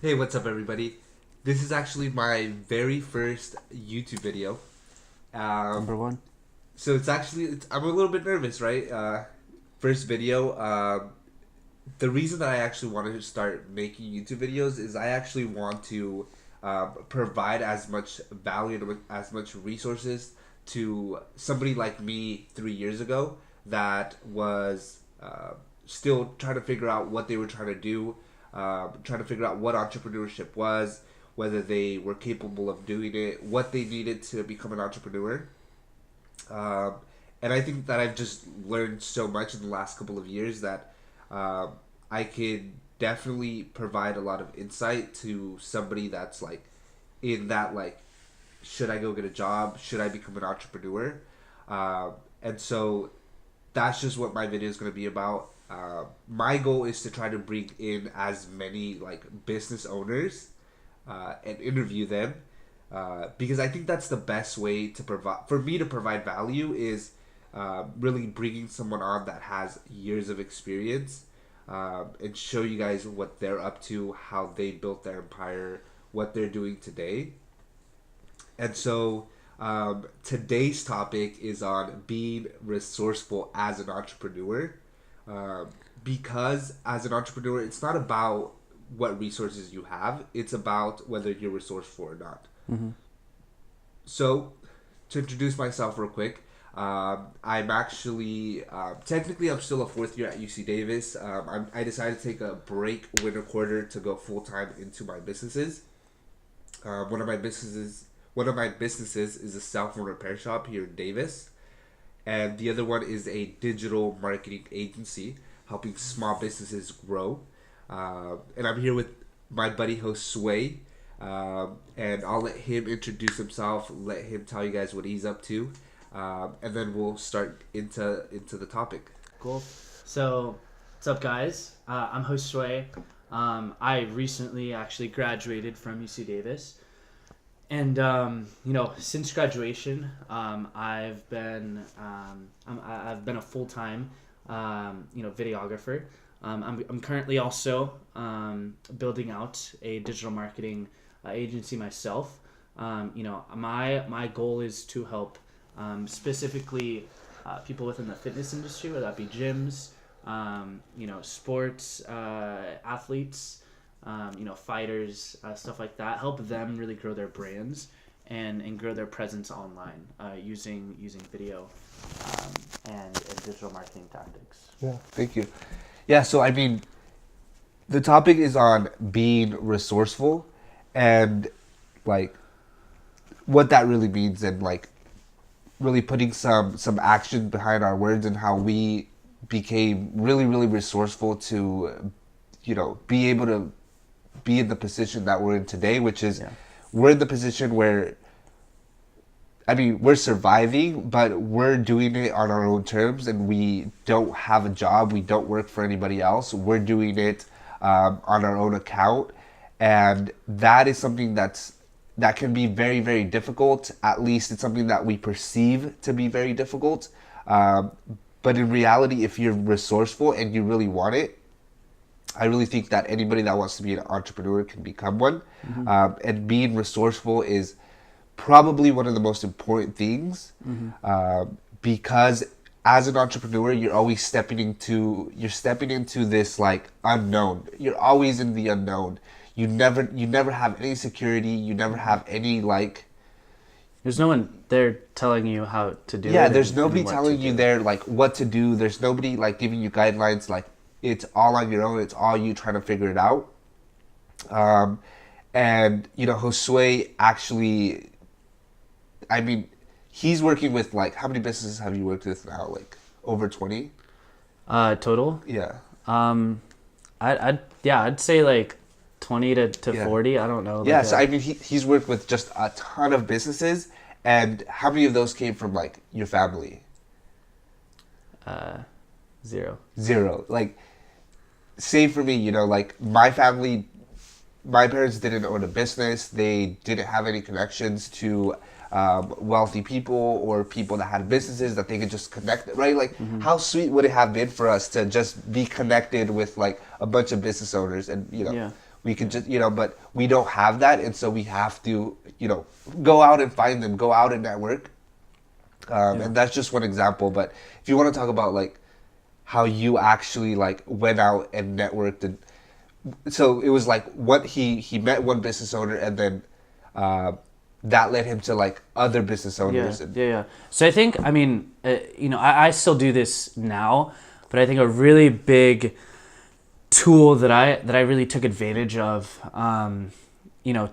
Hey, what's up, everybody? This is actually my very first YouTube video. Number Um, one. so I'm a little bit nervous, right? First video. The reason that I actually wanted to start making YouTube videos is I actually want to provide as much value and as much resources to somebody like me 3 years ago that was still trying to figure out what they were trying to do, trying to figure out what entrepreneurship was, whether they were capable of doing it, what they needed to become an entrepreneur. Um, and I think that I've just learned so much in the last couple of years that um, I could definitely provide a lot of insight to somebody that's like in that like, should I go get a job? Should I become an entrepreneur? And so that's just what my video is going to be about. My goal is to try to bring in as many like business owners and interview them because I think that's the best way to provide for me to provide value is really bringing someone on that has years of experience and show you guys what they're up to, how they built their empire, what they're doing today. And so today's topic is on being resourceful as an entrepreneur. Um, because as an entrepreneur, it's not about what resources you have, it's about whether you're resourceful or not. Mm-hmm. So, to introduce myself real quick, I'm actually technically I'm still a fourth year at UC Davis. I decided to take a break winter quarter to go full time into my businesses. Um, one of my businesses One of my businesses is a cell phone repair shop here in Davis, and the other one is a digital marketing agency helping small businesses grow. And I'm here with my buddy Josue, and I'll let him introduce himself, let him tell you guys what he's up to, and then we'll start into the topic. Cool. So, what's up, guys? I'm Josue. I recently actually graduated from UC Davis. And, since graduation, I've been a full-time, videographer. I'm currently also building out a digital marketing agency myself. My goal is to help specifically people within the fitness industry, whether that be gyms, sports, athletes, fighters, stuff like that. Help them really grow their brands and grow their presence online using video and digital marketing tactics. Yeah, thank you. Yeah, so I mean, the topic is on being resourceful and like what that really means and like really putting some action behind our words and how we became really resourceful to be able to be in the position that we're in today, which is we're in the position where I mean we're surviving, but we're doing it on our own terms, and we don't have a job, we don't work for anybody else, we're doing it on our own account, and that is something that can be very difficult. At least it's something that we perceive to be very difficult, but in reality, if you're resourceful and you really want it, I really think that anybody that wants to be an entrepreneur can become one. Mm-hmm. And being resourceful is probably one of the most important things, because as an entrepreneur, you're always stepping into this like unknown. You're always in the unknown. You never have any security. You never have any like. There's no one there telling you how to do it. Yeah, there's nobody telling you there like what to do. There's nobody like giving you guidelines. Like, it's all on your own. It's all you trying to figure it out. And Josue actually, I mean, he's working with like, how many businesses have you worked with now? Like over 20? Total? Yeah. I'd say like 20 to Yeah. 40. I don't know. Like Yeah. So I mean, he's worked with just a ton of businesses, and how many of those came from like your family? Zero. Zero. Like, same for me, like my family, my parents didn't own a business. They didn't have any connections to wealthy people or people that had businesses that they could just connect, right? Like, how sweet would it have been for us to just be connected with like a bunch of business owners, and Yeah. We can just, but we don't have that. And so we have to, go out and find them, go out and network. And that's just one example. But if you want to talk about like how you actually like went out and networked, and so it was like what he met one business owner, and then that led him to like other business owners. Yeah. So I think, I mean, I still do this now, but I think a really big tool that I really took advantage of,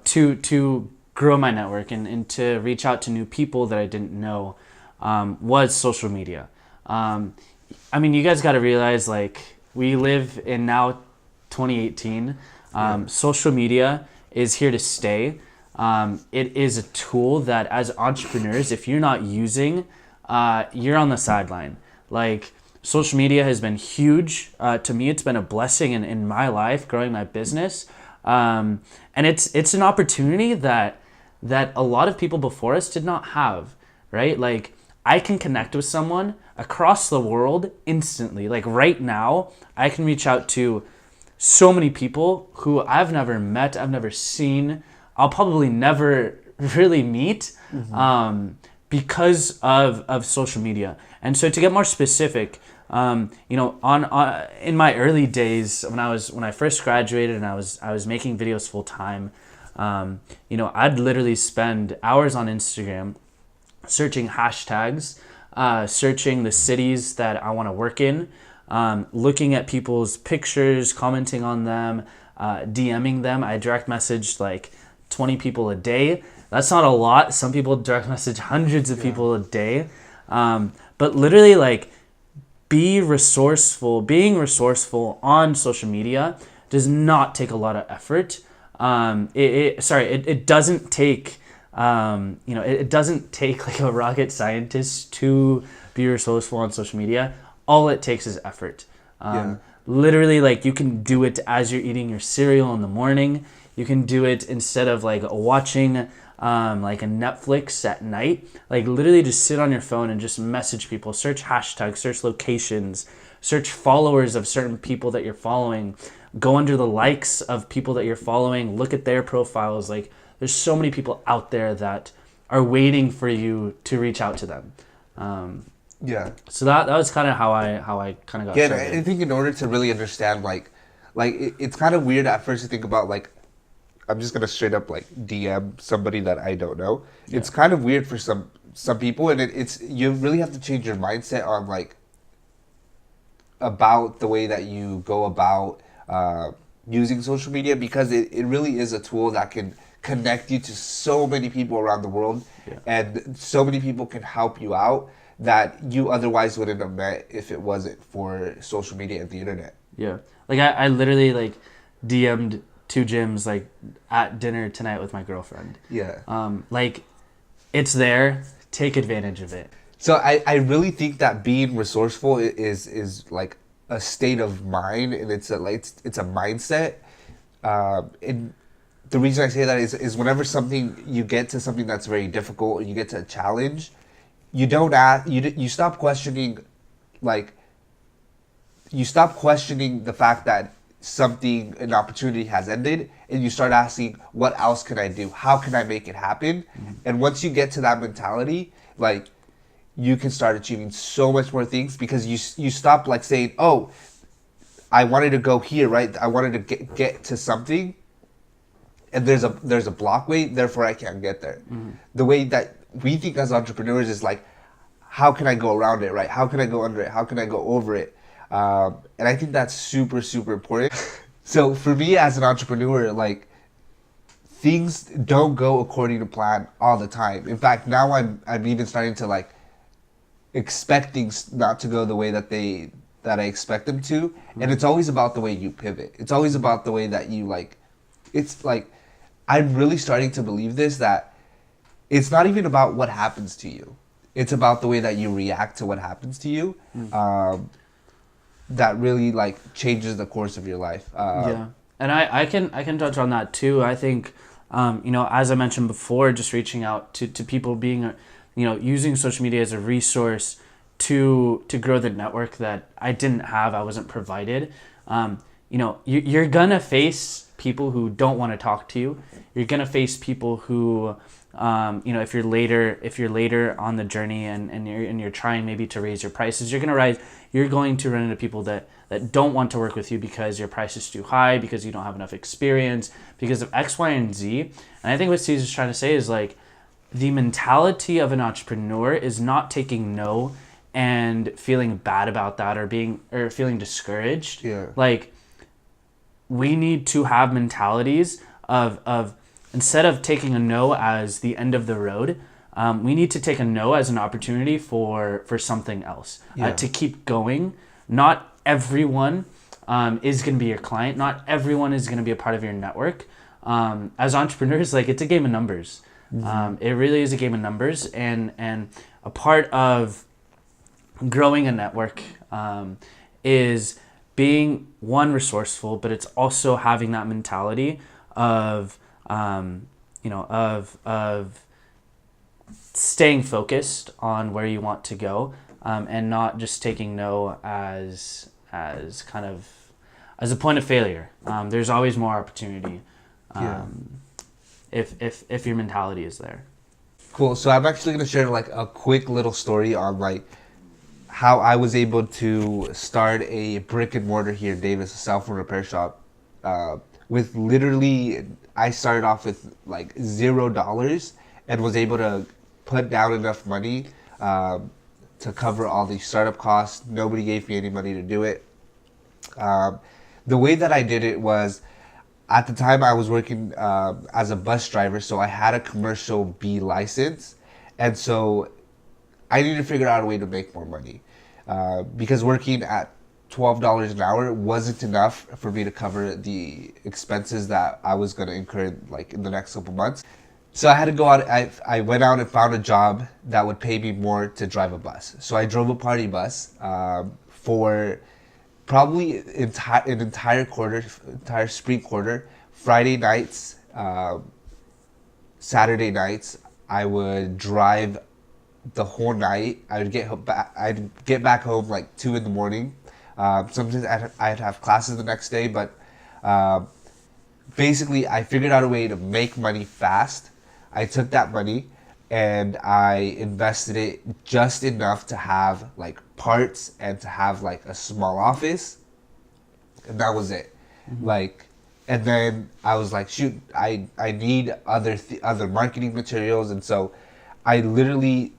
to grow my network and to reach out to new people that I didn't know, was social media. I mean, you guys got to realize, like, we live in now 2018. Social media is here to stay. It is a tool that, as entrepreneurs, if you're not using, you're on the sideline. Like, social media has been huge. To me, it's been a blessing in my life, growing my business. And it's an opportunity that a lot of people before us did not have, right? Like, I can connect with someone across the world instantly. Like, right now, I can reach out to so many people who I've never met, I've never seen, I'll probably never really meet, because of social media. And so, to get more specific, on in my early days when I first graduated and I was making videos full time, I'd literally spend hours on Instagram searching hashtags, searching the cities that I want to work in, looking at people's pictures, commenting on them, DMing them. I direct messaged like 20 people a day. That's not a lot. Some people direct message hundreds of people a day. But literally, like, being resourceful on social media does not take a lot of effort. It doesn't take, it doesn't take like a rocket scientist to be resourceful on social media. All it takes is effort. Literally, like, you can do it as you're eating your cereal in the morning. You can do it instead of like watching like a Netflix at night. Like, literally just sit on your phone and just message people, search hashtags, search locations, search followers of certain people that you're following, go under the likes of people that you're following, look at their profiles. Like, there's so many people out there that are waiting for you to reach out to them. So that was kind of how I kind of got started. I think in order to really understand, it's kind of weird at first to think about, like, I'm just gonna straight up like DM somebody that I don't know. It's kind of weird for some people, and it's you really have to change your mindset on like about the way that you go about using social media, because it really is a tool that can connect you to so many people around the world, and so many people can help you out that you otherwise wouldn't have met if it wasn't for social media and the internet. Like, I literally like DM'd 2 gyms like at dinner tonight with my girlfriend. Like, it's there. Take advantage of it. So I really think that being resourceful is like a state of mind, and it's a mindset. And the reason I say that is whenever you get to something that's very difficult and you get to a challenge, you don't ask, you stop questioning, like, you stop questioning the fact that an opportunity has ended, and you start asking, what else can I do? How can I make it happen? And once you get to that mentality, like, you can start achieving so much more things, because you stop like saying, oh, I wanted to go here, right? I wanted to get to something, and there's a blockway, therefore I can't get there. The way that we think as entrepreneurs is like, how can I go around it, right? How can I go under it? How can I go over it? And I think that's super, super important. So for me as an entrepreneur, like, things don't go according to plan all the time. In fact, now I'm even starting to like expect things not to go the way that I expect them to. And it's always about the way you pivot. It's always about the way that you like, it's like, I'm really starting to believe this, that it's not even about what happens to you. It's about the way that you react to what happens to you. That really like changes the course of your life. And I can touch on that too. I think, as I mentioned before, just reaching out to people, being, using social media as a resource to grow the network that I didn't have, I wasn't provided. You're gonna face people who don't want to talk to you. You're gonna face people who, if you're later on the journey and you're trying maybe to raise your prices, you're going to run into people that don't want to work with you because your price is too high, because you don't have enough experience, because of X, Y, and Z. And I think what Caesar's trying to say is like, the mentality of an entrepreneur is not taking no and feeling bad about that or feeling discouraged. Yeah. Like, we need to have mentalities of instead of taking a no as the end of the road, we need to take a no as an opportunity for something else, to keep going. Not everyone is going to be your client. Not everyone is going to be a part of your network. As entrepreneurs, like, it's a game of numbers. It really is a game of numbers, and a part of growing a network is being resourceful, but it's also having that mentality of staying focused on where you want to go, and not just taking no as kind of as a point of failure. There's always more opportunity, if your mentality is there. Cool. So I'm actually going to share like a quick little story on like how I was able to start a brick and mortar here in Davis, a cell phone repair shop. With literally, I started off with like $0 and was able to put down enough money to cover all the startup costs. Nobody gave me any money to do it. The way that I did it was, at the time I was working as a bus driver, so I had a commercial B license, and so I needed to figure out a way to make more money, because working at $12 an hour wasn't enough for me to cover the expenses that I was going to incur like in the next couple months. So I had to go out. I went out and found a job that would pay me more to drive a bus. So I drove a party bus for probably an entire spring quarter. Friday nights, Saturday nights, I would drive the whole night. I'd get back home like 2 a.m. Sometimes I'd have classes the next day, but basically I figured out a way to make money fast. I took that money and I invested it just enough to have like parts and to have like a small office, and that was it. Like, and then I was like, shoot, I need other marketing materials, and so I literally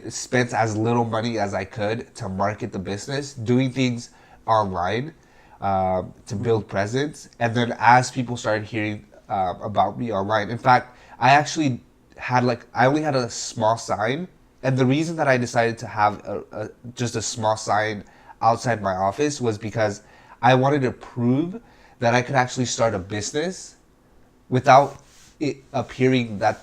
spent as little money as I could to market the business, doing things online to build presence. And then as people started hearing about me online, in fact, I actually I only had a small sign, and the reason that I decided to have just a small sign outside my office was because I wanted to prove that I could actually start a business without it appearing that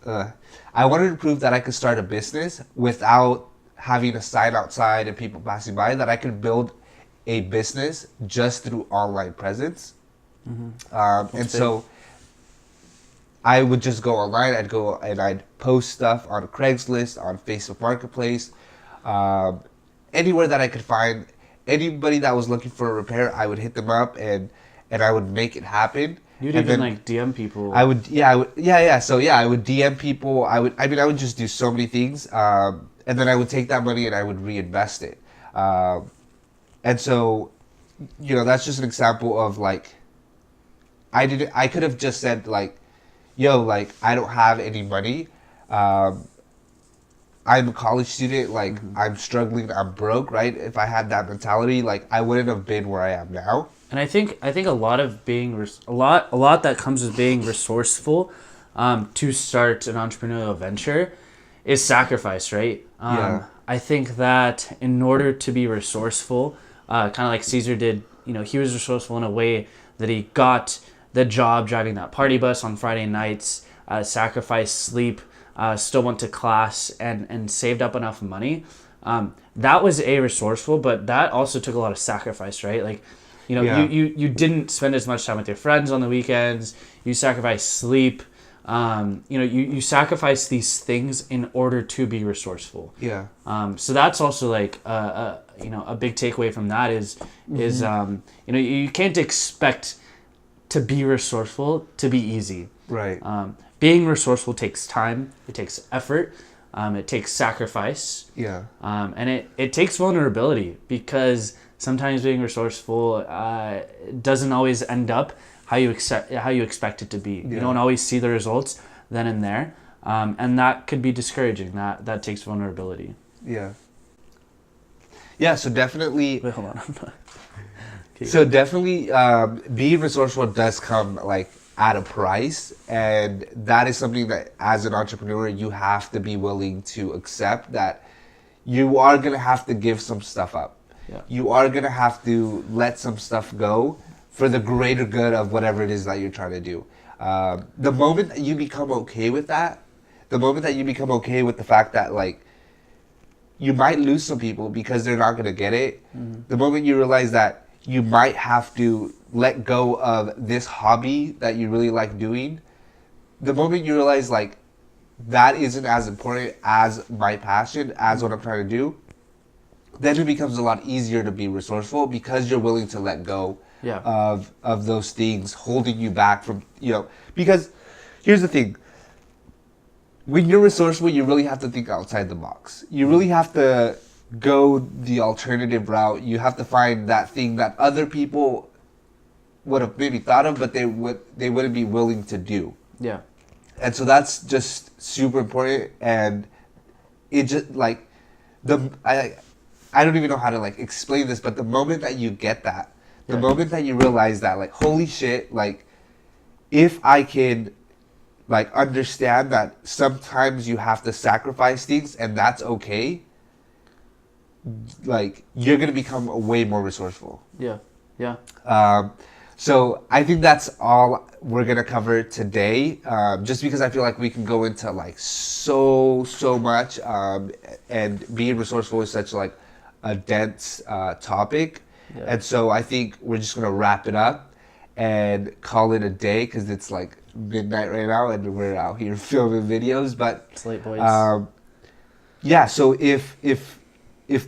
I wanted to prove that I could start a business without having a sign outside and people passing by, that I could build a business just through online presence. And so I would just go online. I'd go and I'd post stuff on Craigslist, on Facebook Marketplace, anywhere that I could find. Anybody that was looking for a repair, I would hit them up and I would make it happen. You'd even like DM people. I would. So I would DM people. I would just do so many things, and then I would take that money and I would reinvest it. And so, that's just an example of like, I could have just said like, yo, like, I don't have any money. I'm a college student, like, I'm struggling, I'm broke, right? If I had that mentality, like, I wouldn't have been where I am now. And I think a lot of a lot that comes with being resourceful to start an entrepreneurial venture is sacrifice, right? I think that in order to be resourceful, kind of like Caesar did, he was resourceful in a way that he got the job driving that party bus on Friday nights, sacrificed sleep, still went to class and saved up enough money. That was resourceful, but that also took a lot of sacrifice, right? Like, you didn't spend as much time with your friends on the weekends. You sacrificed sleep. You sacrifice these things in order to be resourceful. Yeah. So that's also like a big takeaway from that is you can't expect to be resourceful to be easy. Right. Being resourceful takes time, it takes effort, it takes sacrifice, Yeah. and it takes vulnerability, because sometimes being resourceful doesn't always end up how you expect it to be. Yeah. You don't always see the results then and there, and that could be discouraging. That takes vulnerability. Yeah. Yeah. So definitely. Wait, hold on. Okay. So definitely, being resourceful does come like at a price, and that is something that as an entrepreneur you have to be willing to accept, that you are gonna have to give some stuff up. Yeah. You are gonna have to let some stuff go for the greater good of whatever it is that you're trying to do. The moment that you become okay with that, the moment that you become okay with the fact that like you might lose some people because they're not gonna get it, the moment you realize that you might have to let go of this hobby that you really like doing, the moment you realize like that isn't as important as my passion, as what I'm trying to do, then it becomes a lot easier to be resourceful, because you're willing to let go Yeah. of those things holding you back from, because here's the thing. When you're resourceful, you really have to think outside the box. You really have to go the alternative route. You have to find that thing that other people would have maybe thought of, but they wouldn't be willing to do. Yeah. And so that's just super important. And it just like I don't even know how to like explain this, but the moment that you get that, the moment that you realize that, like, holy shit, like, if I can like understand that sometimes you have to sacrifice things and that's okay, like, you're gonna become way more resourceful. Yeah. Yeah. So I think that's all we're gonna cover today. Just because I feel like we can go into like so much, and being resourceful is such like a dense topic, and so I think we're just gonna wrap it up and call it a day, because it's like midnight right now and we're out here filming videos. But It's late, boys. yeah. So if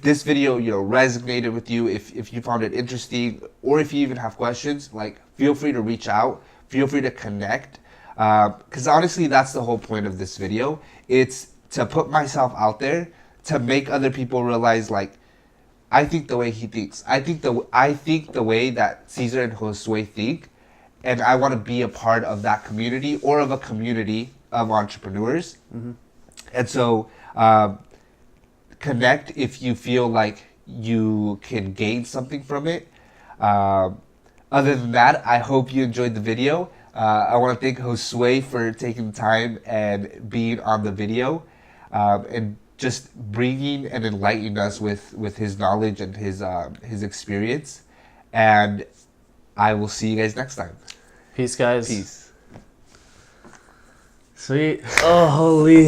this video resonated with you, if you found it interesting, or if you even have questions, like, feel free to reach out, feel free to connect, because honestly that's the whole point of this video. It's to put myself out there, to make other people realize, like, I think the way he thinks, I think the way that Caesar and Josue think, and I want to be a part of that community, or of a community of entrepreneurs. And so connect if you feel like you can gain something from it. Other than that, I hope you enjoyed the video. I want to thank Josue for taking the time and being on the video, and just bringing and enlightening us with his knowledge and his experience. And I will see you guys next time. Peace, guys. Peace. Sweet. Oh, holy.